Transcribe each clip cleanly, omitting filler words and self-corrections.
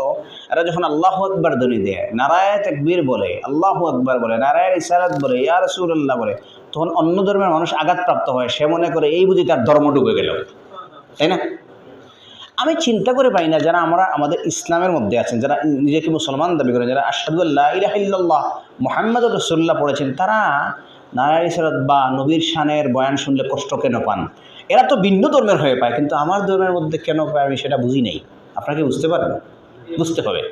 হলো এরা যখন আল্লাহু আকবার ধ্বনি দেয়, নারায়ে তাকবীর বলে, আল্লাহু আকবার বলে, নারায়ে রিসালাত বলে, ইয়া রাসূলুল্লাহ বলে, তখন অন্য ধর্মের মানুষ আঘাতপ্রাপ্ত হয়। সে মনে করে এই বুঝি তার ধর্ম ডুবে গেল, তাই না? আমি চিন্তা করে পাই না যারা আমরা আমাদের ইসলামের মধ্যে আছেন, যারা নিজেকে মুসলমান দাবি করেন, যারা আশহাদু আল্লা ইলাহা ইল্লাল্লাহ মুহাম্মাদুর রাসূলুল্লাহ পড়েছেন, তারা নারায়ে রিসালাত বা নবীর শানের বয়ান শুনলে কষ্ট কেন পান? এরা তো ভিন্ন ধর্মের হয়ে পায়, কিন্তু আমার ধর্মের মধ্যে কেন পায় আমি সেটা বুঝি নাই। আপনাকে বুঝতে পারবেন? বুঝতে হবে।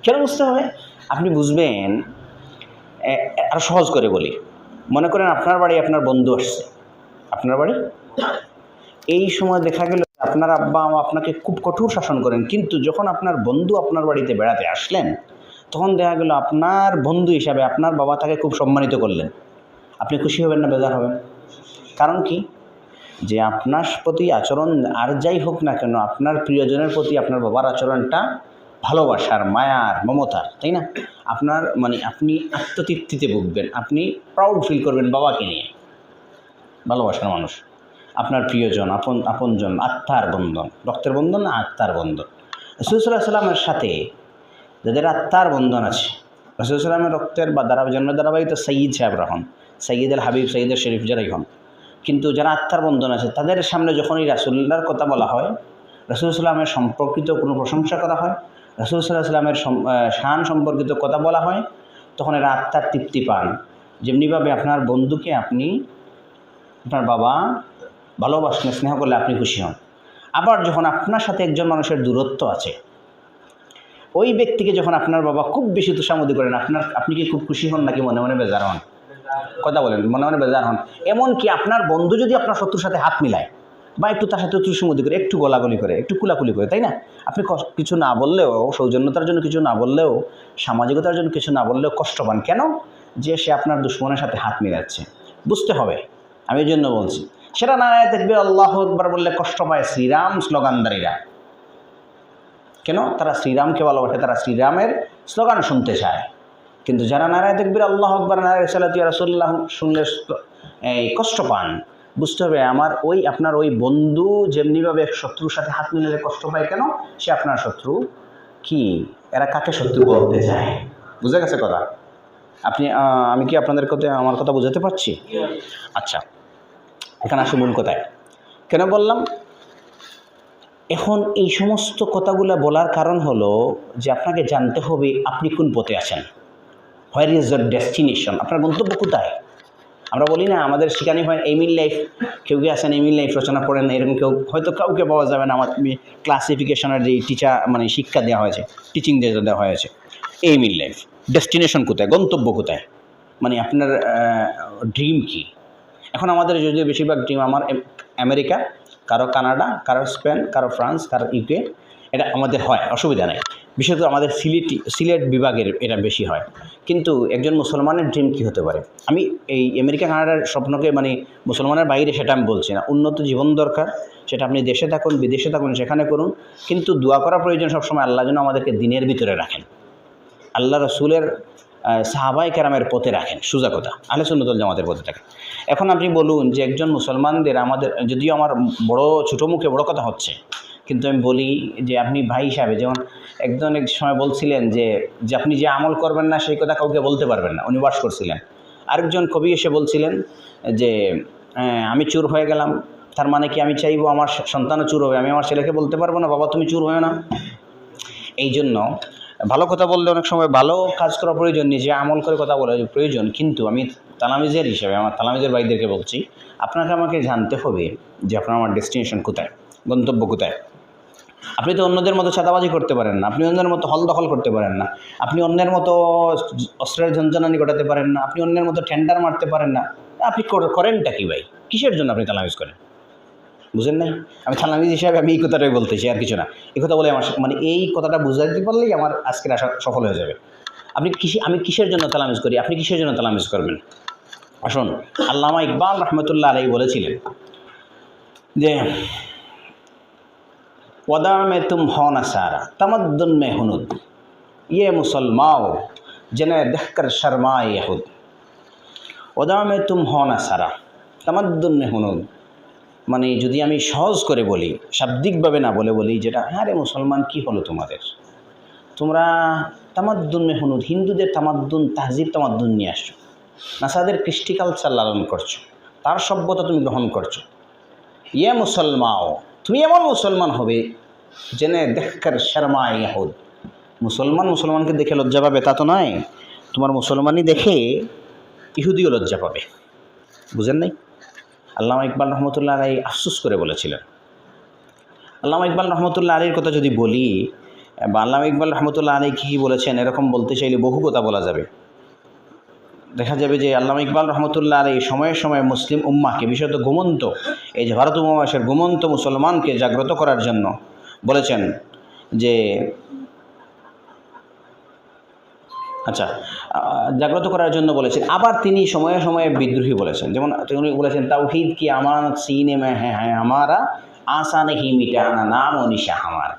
কেন বুঝতে হবে? আপনি বুঝবেন, আরো সহজ করে বলি। মনে করেন আপনার বাড়ি আপনার বন্ধু আসছে, আপনার বাড়ি। এই সময় দেখা গেল আপনার আব্বা আমা আপনাকে খুব কঠোর শাসন করেন, কিন্তু যখন আপনার বন্ধু আপনার বাড়িতে বেড়াতে আসলেন, তখন দেখা গেল আপনার বন্ধু হিসাবে আপনার বাবা তাকে খুব সম্মানিত করলেন। আপনি খুশি হবেন না বেজার হবেন? কারণ কি? যে আপনার প্রতি আচরণ আর যাই হোক না কেন, আপনার প্রিয়জনের প্রতি আপনার বাবার আচরণটা ভালোবাসার, মায়ার, মমতার, তাই না? আপনার মানে আপনি আত্মতৃপ্তিতে ভুগবেন, আপনি প্রাউড ফিল করবেন বাবাকে নিয়ে। ভালোবাসার মানুষ, আপনার প্রিয়জন, আপনজন, আত্মার বন্ধন, রক্তের বন্ধন না, আত্মার বন্ধন। রাসূল সাল্লাল্লাহু আলাইহি ওয়াসাল্লামের সাথে যাদের আত্মার বন্ধন আছে, রাসূল সাল্লাল্লাহু আলাইহি ওয়াসাল্লামের রক্তের বা জন্মের ধারাবাহিকতা সৈয়দ সাহেব হন, সৈয়দুল হাবিব, সৈয়দুল শরীফ যারাই হন, কিন্তু যারা আত্মার বন্ধন আছে তাদের সামনে যখনই রাসূলুল্লাহর কথা বলা হয়, রাসূল সাল্লাল্লাহু আলাইহি ওয়াসাল্লামের সম্পর্কিত কোনো প্রশংসা করা হয়, রাসূল সাল্লাল্লাহু আলাইহি ওয়াসাল্লামের শান সম্পর্কিত কথা বলা হয়, তখন এরা আত্মার তৃপ্তি পান। যেমনিভাবে আপনার বন্ধুকে আপনি আপনার বাবা ভালোবাসলে, স্নেহ করলে আপনি খুশি হন। আবার যখন আপনার সাথে একজন মানুষের দূরত্ব আছে, ওই ব্যক্তিকে যখন আপনার বাবা খুব বেশি তোষামোদি করেন, আপনি কি খুব খুশি হন নাকি মনে মনে বেজার হন? কথা বলেন, মনে মনে বেজার হন। এমনকি আপনার বন্ধু যদি আপনার শত্রুর সাথে হাত মিলায় বা একটু তার সাথে তোষামোদি করে, একটু গলাগলি করে, একটু কুলাকুলি করে, তাই না? আপনি কিছু না বললেও, সৌজন্যতার জন্য কিছু না বললেও, সামাজিকতার জন্য কিছু না বললেও কষ্ট পান। কেন? যে সে আপনার দুশমনের সাথে হাত মিলাচ্ছে। বুঝতে হবে, আমি এই জন্য বলছি। সেটা নারায়ে তাকবীর আল্লাহু আকবার বললে কষ্ট পায় শ্রীরাম স্লোগানদারীরা। কেন? তারা শ্রীরামকে ভালোবাসে, তারা শ্রীরামের স্লোগান শুনতে চায়। কিন্তু যারা নারায়ে তাকবীর আল্লাহু আকবার, নারায়ে রিসালাত ইয়া রাসূলুল্লাহ শুনলে এই কষ্ট পান, বুঝতে হবে আপনার ওই বন্ধু যেমনিভাবে শত্রুর সাথে হাত মিলালে কষ্ট পায়, কেন? সে আপনার শত্রু। কি এরা কাকে শত্রু বলতে চায়? বুঝে গেছে কথা? আমি কি আপনাদের কথা, আমার কথা বুঝাতে পারছি? আচ্ছা, এখানে আসি মূল কথায়। কেন বললাম? এখন এই সমস্ত কথাগুলো বলার কারণ হলো যে আপনাকে জানতে হবে আপনি কোন পথে আছেন। Where is your destination? আপনার গন্তব্য কোথায়? আমরা বলি না, আমাদের শিখানি হয় এইম ইন লাইফ। কেউ কি আছেন এইম ইন লাইফ রচনা পড়েন? এরকম কেউ হয়তো কাউকে পাওয়া যাবে না। আমার ক্লাসিফিকেশনের যে মানে শিক্ষা দেওয়া হয়েছে, টিচিং দেওয়া হয়েছে, এইম ইন লাইফ। ডেস্টিনেশন কোথায়? গন্তব্য কোথায়? মানে আপনার ড্রিম কি? এখন আমাদের যদিও বেশিরভাগ ড্রিম, আমার আমেরিকা, কারো কানাডা, কারো স্পেন, কারো ফ্রান্স, কারো ইউকে, এটা আমাদের হয়, অসুবিধা নেই। বিশেষত আমাদের সিলেট বিভাগের এটা বেশি হয়। কিন্তু একজন মুসলমানের ড্রিম কী হতে পারে? আমি এই আমেরিকা কানাডার স্বপ্নকে মানে মুসলমানের বাইরে সেটা আমি বলছি না। উন্নত জীবন দরকার, সেটা আপনি দেশে থাকুন, বিদেশে থাকুন, সেখানে করুন, কিন্তু দোয়া করা প্রয়োজন সবসময় আল্লাহ যেন আমাদেরকে দিনের ভিতরে রাখেন, আল্লাহ রসুলের সাহাবায়ে কেরামের পথে রাখেন, সোজা কথা, আহলে সুন্নাত ওয়াল জামাতের পথে রাখেন। এখন আপনি বলুন যে একজন মুসলমানদের, আমাদের যদিও আমার বড় ছোটো মুখে বড় কথা হচ্ছে, কিন্তু আমি বলি যে আপনি ভাই হিসাবে, যেমন একজন এক সময় বলছিলেন যে আপনি যে আমল করবেন না সেই কথা কাউকে বলতে পারবেন না, উনি বাস করছিলেন। আরেকজন কবি এসে বলছিলেন যে আমি চুর হয়ে গেলাম, তার মানে কি আমি চাইবো আমার সন্তানও চুর হবে? আমি আমার ছেলেকে বলতে পারবো না বাবা তুমি চুর হয় না? এই জন্য ভালো কথা বললে অনেক সময় ভালো কাজ করা প্রয়োজন, নিজে আমল করে কথা বলা প্রয়োজন। কিন্তু আমি তালামিজের হিসাবে আমার তালামিজের ভাইদেরকে বলছি, আপনাকে আমাকে জানতে হবে যে আপনার আমার ডেস্টিনেশন কোথায়, গন্তব্য কোথায়। আপনি তো অন্যদের মতো ছাতাবাজি করতে পারেন না, আপনি অন্যের মতো হল দখল করতে পারেন না, আপনি অন্যের মতো অস্ত্রের ঝঞ্ঝনানি ঘটাতে পারেন না, আপনি অন্যের মতো টেন্ডার মারতে পারেন না। আপনি করেনটা কি ভাই? কিসের জন্য আপনি তালামিজ করেন? বুঝেন নাই? আমি তালামিজ হিসাবে আমি এই কথাটাই বলতেছি, আর কিছু না। এই কথা বলে আমার মানে এই কথাটা বুঝাইতে পারলেই আমার আজকের আশা সফল হয়ে যাবে। আমি কিসের জন্য তালামিজ করি, আপনি কিসের জন্য তালামিজ করবেন? আসুন, আল্লামা ইকবাল রহমতুল্লাহ আলাইহি বলেছিলেন যে ওয়াদা মে তুম হো না সারা তামাদ্দুন মে হুনুদ, ইয়ে মুসলমাও জেনে দেখকর শর্মায়ে ইহুদ। ওয়াদা মে তুম হো না সারা তামাদ্দুন মে হুনুদ, মানে যদি আমি সহজ করে বলি, শাব্দিকভাবে না বলে বলি, যেটা হ্যাঁ রে মুসলমান, কি হলো তোমাদের? তোমরা তামাদ্দুন মেহনুদ, হিন্দুদের তামাদ্দুন, তাহজিব তামাদ্দুন নিয়ে আসছো, নাসাদের কৃষ্টি কালচার লালন করছো, তার সভ্যতা তুমি গ্রহণ করছো। ইয়ে মুসলমাও, তুমি এমন মুসলমান হবে জেনে দেখকর শর্মা ইয়াহুদ, মুসলমানকে দেখে লজ্জা পাবে তা তো নয়, তোমার মুসলমানই দেখে ইহুদিও লজ্জা পাবে। বুঝেন নাই? আল্লামা ইকবাল রহমতুল্লাহ আলাই আফসোস করে বলেছিলেন। আল্লামা ইকবাল রহমতুল্লাহ আলীর কথা যদি বলি, বা আল্লামা ইকবাল রহমতুল্লাহ আলী কী বলেছেন, এরকম বলতে চাইলে বহু কথা বলা যাবে। দেখা যাবে যে আল্লামা ইকবাল রহমতুল্লাহ আলী সময়ে সময়ে মুসলিম উম্মাহকে, বিশেষত ঘুমন্ত, এই যে ভারত উপমহাদেশের ঘুমন্ত মুসলমানকে জাগ্রত করার জন্য বলেছেন যে জাগ্রত করার জন্য বলেছেন। আবার তিনি সময়ে সময়ে বিদ্রোহী বলেছেন। যেমন তিনি বলেছেন, তাওহীদ কি আমানত সিনে মে হ্যাঁ হামারা, আশা নেহি মিটানা নাম ও নিশা হামার।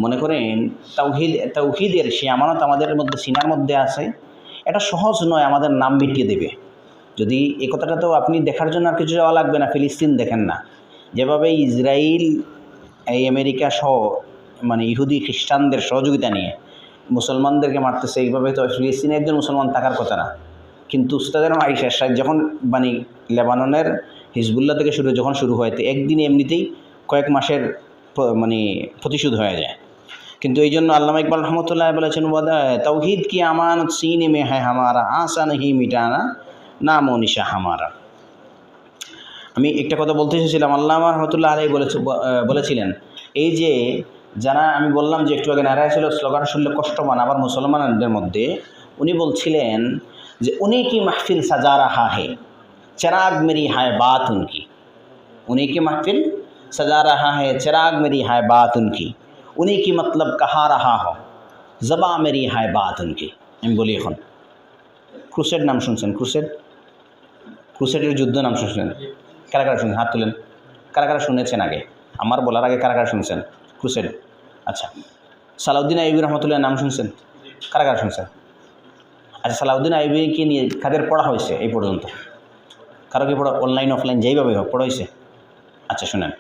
মনে করেন তাওহীদের সে আমানত আমাদের মধ্যে, সিনার মধ্যে আছে, এটা সহজ নয় আমাদের নাম মিটিয়ে দেবে। যদি এই কথাটা তো আপনি দেখার জন্য আর কিছু যাওয়া লাগবে না, ফিলিস্তিন দেখেন না, যেভাবে ইসরায়েল এই আমেরিকা সহ মানে ইহুদি খ্রিস্টানদের সহযোগিতা নিয়ে মুসলমানদেরকে মারতেছে, এইভাবে তো ফিলিস্তিনে একজন মুসলমান থাকার কথা না। কিন্তু উস্তাদের আইসার সাহেব যখন মানে লেবাননের হিজবুল্লাহ থেকে যখন শুরু হয়, তো একদিন এমনিতেই কয়েক মাসের মানে প্রতিশোধ হয়ে যায়। কিন্তু এই জন্য আল্লামা ইকবাল রহমতুল্লাহ বলেছেন, তাওহীদ কি আমানত সিনে মে হ্যাঁ হামারা, আশা নেহি মিটানা নাম ও নিশা হামারা। আমি একটা কথা বলতে এসেছিলাম, আল্লামা রহমতুল্লাহ আলাই বলেছিলেন, এই যে যারা আমি বললাম যে একটু আগে নারায় ছিল, স্লোগান শুনলে কষ্ট পান আবার মুসলমানদের মধ্যে, উনি বলছিলেন যে উনি কি মাহফিল সাজা রাহা হে, চিরাগ মেরি হায় বাত উনকি, উনি কি মাহফিল সাজা রাহা হে, চিরাগ মেরি হায় বাত উনকি, উনি কি মতলব কাহা রাহা হো, জবা মেরি হায় বাত উনকি। আমি বলি এখন ক্রুসেড নাম শুনছেন? ক্রুসেডের যুদ্ধ নাম শুনছেন? কারা কারা শুনছেন? হাত তুলেন। কারা কারা শুনেছেন? আগে আমার বলার আগে কারা কারা শুনছেন ক্রুসেড? আচ্ছা, সালাউদ্দিন আইয়ুবী রহমতুল্লাহ নাম শুনছেন? কারা কারা শুনছেন? আচ্ছা, সালাউদ্দিন আইয়ুবীকে নিয়ে কাদের পড়া হয়েছে এই পর্যন্ত? কারো কি পড়া, অনলাইন অফলাইন যেইভাবে হোক পড়া হয়েছে? আচ্ছা শুনেন,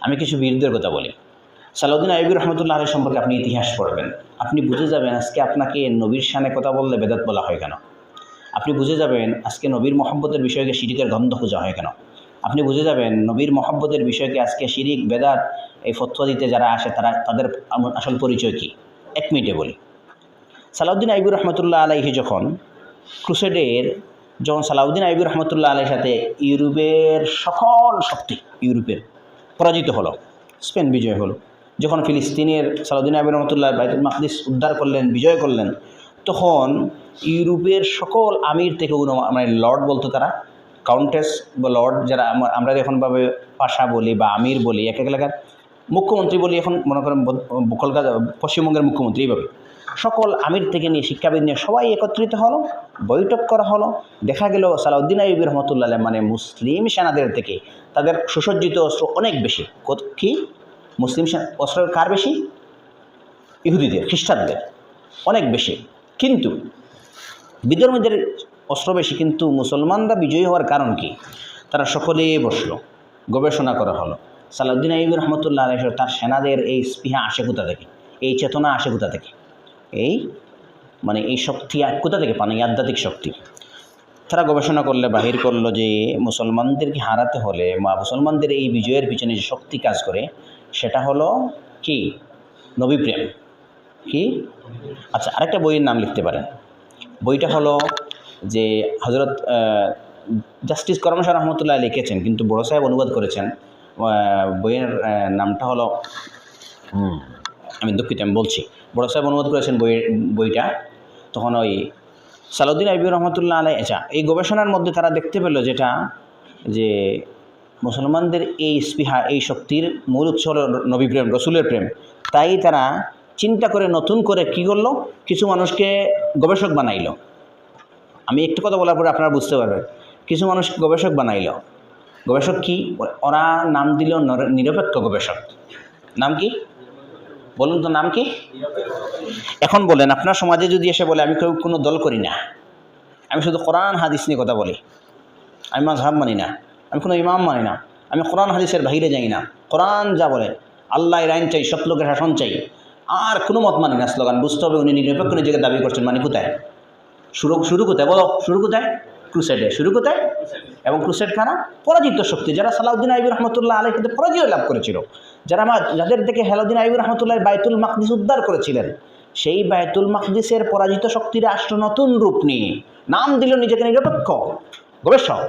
আমি কিছু বীরদের কথা বলি। সালাউদ্দিন আইয়ুবী রহমতুল্লাহ আলাইহি সম্পর্কে আপনি ইতিহাস পড়বেন, আপনি বুঝে যাবেন আজকে আপনাকে নবীর শানে কথা বললে বেদাত বলা হয় কেন। আপনি বুঝে যাবেন আজকে নবীর মহব্বতের বিষয়কে শিরিকের গন্ধ খোঁজা হয় কেন। আপনি বুঝে যাবেন নবীর মহব্বতের বিষয়কে আজকে শিরিক বেদাত এই ফতোয়া দিতে যারা আসে তাদের আসল পরিচয় কী। এক মিনিটে বলি। সালাউদ্দিন আইয়ুবী রহমতুল্লাহ আলাইহি যখন সালাউদ্দিন আইয়ুবী রহমতুল্লাহ আলাইহির সাথে ইউরোপের সকল শক্তি পরাজিত হলো, স্পেন বিজয় হলো, যখন ফিলিস্তিনের সালাউদ্দিন আইয়ুবী রহমতুল্লাহ বাইতুল মাকদিস উদ্ধার করলেন, বিজয় করলেন, তখন ইউরোপের সকল আমির থেকে মানে লর্ড বলতো তারা, কাউন্টেস বা লর্ড, যারা আমরা এখনভাবে পাশা বলি বা আমির বলি, এক এক এলাকার মুখ্যমন্ত্রী বলি, এখন মনে করেন কলকাতা পশ্চিমবঙ্গের মুখ্যমন্ত্রী, এইভাবে সকল আমির থেকে নিয়ে শিক্ষাবিদ নিয়ে সবাই একত্রিত হলো, বৈঠক করা হলো। দেখা গেল সালাউদ্দিন আইয়ুবী রহমতুল্লাহ মানে মুসলিম সেনাদের থেকে তাদের সুসজ্জিত অস্ত্র অনেক বেশি। কি মুসলিম অস্ত্র কার বেশি? ইহুদিদের, খ্রিস্টানদের অনেক বেশি, কিন্তু বিধর্মীদের অস্ত্র বেশি। কিন্তু মুসলমানরা বিজয়ী হওয়ার কারণ কি? তারা সকলেই বসলো, গবেষণা করা হলো সালাউদ্দিন আইয়ুবী রহমতুল্লাহ আলাইহি তার সেনাদের এই স্পৃহা আসে কোথা থেকে, এই চেতনা আসে কোথা থেকে, এই শক্তি কোথা থেকে পান, এই আধ্যাত্মিক শক্তি। তারা গবেষণা করলে বাহির করলো যে মুসলমানদেরকে হারাতে হলে বা মুসলমানদের এই বিজয়ের পিছনে যে শক্তি কাজ করে সেটা হলো কি? নবী প্রেম। কি? আচ্ছা, আরেকটা বইয়ের নাম লিখতে পারেন। বইটা হলো যে হযরত জাস্টিস করম শাহ রহমতুল্লাহ লিখেছেন, কিন্তু বড় সাহেব অনুবাদ করেছেন। বইয়ের নামটা হলো, আমি দুঃখিত, আমি বলছি, বড় সাহেব অনুবাদ করেছেন বইটা। তখন ওই সালাউদ্দিন আইয়ুবী রহমতুল্লাহ আলাইহি, আচ্ছা, এই গবেষণার মধ্যে তারা দেখতে পেল যেটা যে মুসলমানদের এই স্পৃহা, এই শক্তির মূল উৎস হল নবী প্রেম, রসুলের প্রেম। তাই তারা চিন্তা করে নতুন করে কি করলো, কিছু মানুষকে গবেষক বানাইল। আমি একটু কথা বলার পরে আপনারা বুঝতে পারবেন, কিছু মানুষ গবেষক বানাইল। গবেষক কি? ওরা নাম দিল নিরপেক্ষ গবেষক। নাম কি বলুন তো, নাম কি? এখন বলেন, আপনার সমাজে যদি এসে বলে আমি কোনো দল করি না, আমি শুধু কোরআন হাদিস নিয়ে কথা বলি, আমি মাযহাব মানি না, আমি কোনো ইমাম মানি না, আমি কোরআন হাদিসের বাহিরে যাই না, কোরআন যা বলে আল্লাহর আইন চাই, সৎ লোকের শাসন চাই, আর কোনো মত মানি না স্লোগান, বুঝতে হবে উনি নিরপেক্ষ নিজেকে দাবি করছেন। মানে কোথায় শুরু কোথায় বলো, শুরু কোথায়? ক্রুসেডে। শুরু কোথায়? এবং ক্রুসেড কারা? পরাজিত শক্তি, যারা সালাউদ্দিন আইয়ুবী রহমতুল্লাহ আলাইহি কিন্তু পরাজয় লাভ করেছিল, যাদের থেকে সালাউদ্দিন আইয়ুবী রহমতুল্লাহ বাইতুল মাকদিস উদ্ধার করেছিলেন, সেই বাইতুল মাকদিসের পরাজিত শক্তির রাষ্ট্র নতুন রূপ নিয়ে নাম দিল নিজেকে নিরপেক্ষ গবেষক।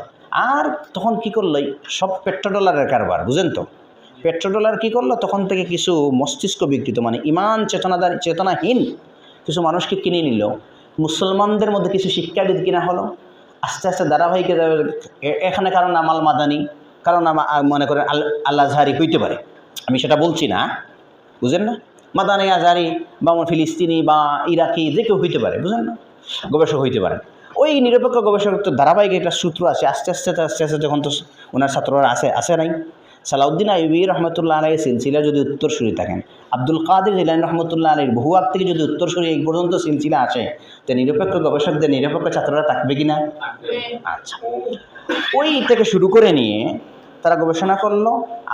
আর তখন কি করলো? সব পেট্রোডলারের কারবার, বুঝেন তো? পেট্রোডলার কি করলো? তখন থেকে কিছু মস্তিষ্ক বিকৃত, মানে ইমান চেতনাহীন কিছু মানুষকে কিনে নিল, মুসলমানদের মধ্যে কিছু শিক্ষাবিদ কিনা হলো। আস্তে আস্তে ধারাবাহিক এখানে কারণ নাম আল মাদানি, কারণ নাম মনে করেন আল আজহারি হইতে পারে, আমি সেটা বলছি না, বুঝেন না? মাদানি, আজহারি বা ফিলিস্তিনি বা ইরাকি যে কেউ হইতে পারে, বুঝেন না? গবেষক হইতে পারে। ওই নিরপেক্ষ গবেষক তো ধারাবাহিক একটা সূত্র আছে, আস্তে আস্তে যখন তো ওনার ছাত্ররা আসে নাই। সালাউদ্দিন আইয়ুবী রহমতুল্লাহ আলাইহির সিলসিলা যদি উত্তরসূরি থাকেন, আব্দুল কাদের জিলানী রহমতুল্লাহ আলাইহির বহু আগ থেকে যদি উত্তরসূরি এই পর্যন্ত সিলসিলা আসে, তো নিরপেক্ষ গবেষকদের নিরপেক্ষ ছাত্ররা থাকবে কি না? আচ্ছা, ওই থেকে শুরু করে নিয়ে তারা গবেষণা করলো।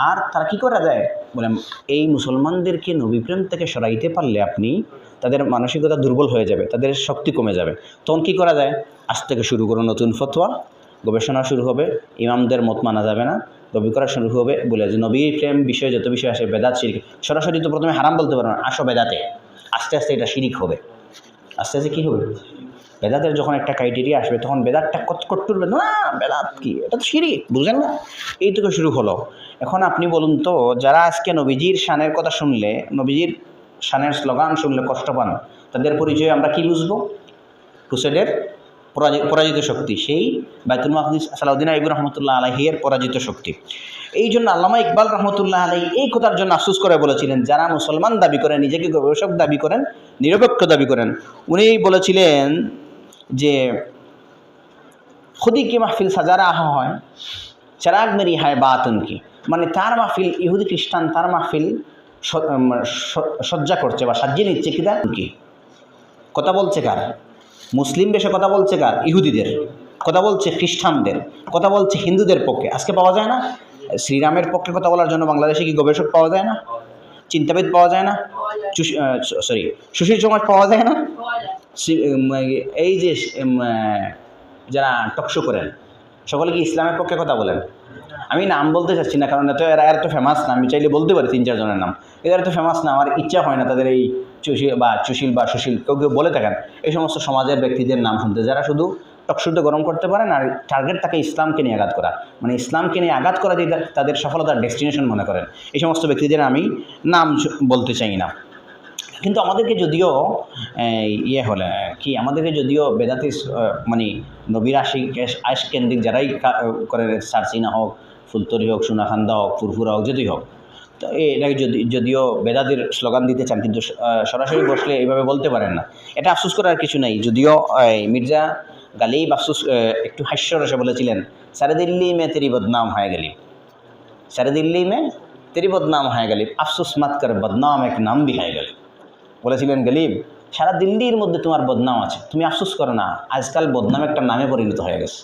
আর তারা কি করা যায় বলে, এই মুসলমানদেরকে নবীপ্রেম থেকে সরাইতে পারলে আপনি তাদের মানসিকতা দুর্বল হয়ে যাবে, তাদের শক্তি কমে যাবে। তখন কি করা যায়? আজ থেকে শুরু করো নতুন ফতোয়া, গবেষণা শুরু হবে, ইমামদের মত মানা যাবে না, দাবি করা শুরু হবে বলে যে নবী প্রেম বিষয়ে যত বিষয় আসে বেদাত শিরিক, সরাসরি তো প্রথমে হারাম বলতে পারবে না, আসো বেদাতে, আস্তে আস্তে এটা শিরিক হবে। আস্তে আস্তে কী হবে? বেদাতের যখন একটা ক্রাইটেরিয়া আসবে তখন বেদাতটা কট্টর না, বেদাত কি, এটা তো শিরিক, বুঝলেন না? এই থেকে শুরু হলো। এখন আপনি বলুন তো, যারা আজকে নবীজির শানের কথা শুনলে, নবীজির শানের স্লোগান শুনলে কষ্ট পান, তাদের পরিচয় আমরা কি বুঝবো? ক্রুসেডের পরাজিত শক্তি, সেই বাইতুল মাকদিস সালাউদ্দিন আইয়ুবী রহমতুল্লাহ আলাইহির পরাজিত শক্তি। এই জন্য আল্লামা ইকবাল রহমতুল্লাহ আলাইহি এই কথার জন্য আফসোস করে বলেছিলেন, যারা মুসলমান দাবি করেন, নিজেকে গবেষক দাবি করেন, নিরপেক্ষ দাবি করেন, উনি বলেছিলেন যে খুদি কি মাহফিল সাজারা আহা হয়, চেরাগ মেরি হায় বাতুন কি, মানে তার মাহফিল, ইহুদি খ্রিস্টান তার মাহফিল সজ্জা করছে বা সাজিয়ে নিচ্ছে কিনা, কি কথা বলছে কার? মুসলিম দেশে কথা বলছে কার? ইহুদিদের কথা বলছে, খ্রিস্টানদের কথা বলছে, হিন্দুদের পক্ষে। আজকে পাওয়া যায় না? শ্রীরামের পক্ষে কথা বলার জন্য বাংলাদেশে কি গবেষক পাওয়া যায় না? চিন্তাবিদ পাওয়া যায় না? সুশীল সমাজ পাওয়া যায় না? এই যে যারা টকশো করেন সকলে কি ইসলামের পক্ষে কথা বলেন? আমি নাম বলতে চাচ্ছি না, কারণ এরা এত ফেমাস না, আমি চাইলে বলতে পারি 3-4 জনের নাম, এদের এত ফেমাস না, আমার ইচ্ছা হয় না তাদের এই সুশীল বা সুশীল কেউ বলে থাকেন এই সমস্ত সমাজের ব্যক্তিদের নাম শুনতে, যারা শুধু টকশুদ্ধ গরম করতে পারেন আর টার্গেট থাকে ইসলামকে নিয়ে আঘাত করা, মানে ইসলামকে নিয়ে আঘাত করা দিয়ে তাদের সফলতার ডেস্টিনেশন মনে করেন। এই সমস্ত ব্যক্তিদের আমি নাম বলতে চাই না। কিন্তু আমাদেরকে যদিও হলে কি, আমাদেরকে যদিও বেদাতি মানে নবীর আশ কেন্দ্রিক যারাই করে, সারসিনা হোক, ফুলতরি হোক, সোনাখান্দা হোক, ফুরফুরা হোক, যতই হোক, তো এটাকে যদিও বেদাতির স্লোগান দিতে চান, কিন্তু সরাসরি বসলে এইভাবে বলতে পারেন না। এটা আফসোস করার কিছু নেই। যদিও মির্জা গালিব আফসোস একটু হাস্যরসে বলেছিলেন, সারে দিল্লি মে তেরি বদনাম হয়ে গেলি, সারে দিল্লি মে তেরি বদনাম হয়ে গেলি, আফসোস মাত কর বদনাম এক নাম বি হয়ে গেলি। বলেছিলেন গালিব, সারা দিল্লির মধ্যে তোমার বদনাম আছে, তুমি আফসোস করো না, আজকাল বদনাম একটা নামে পরিণত হয়ে গেছে।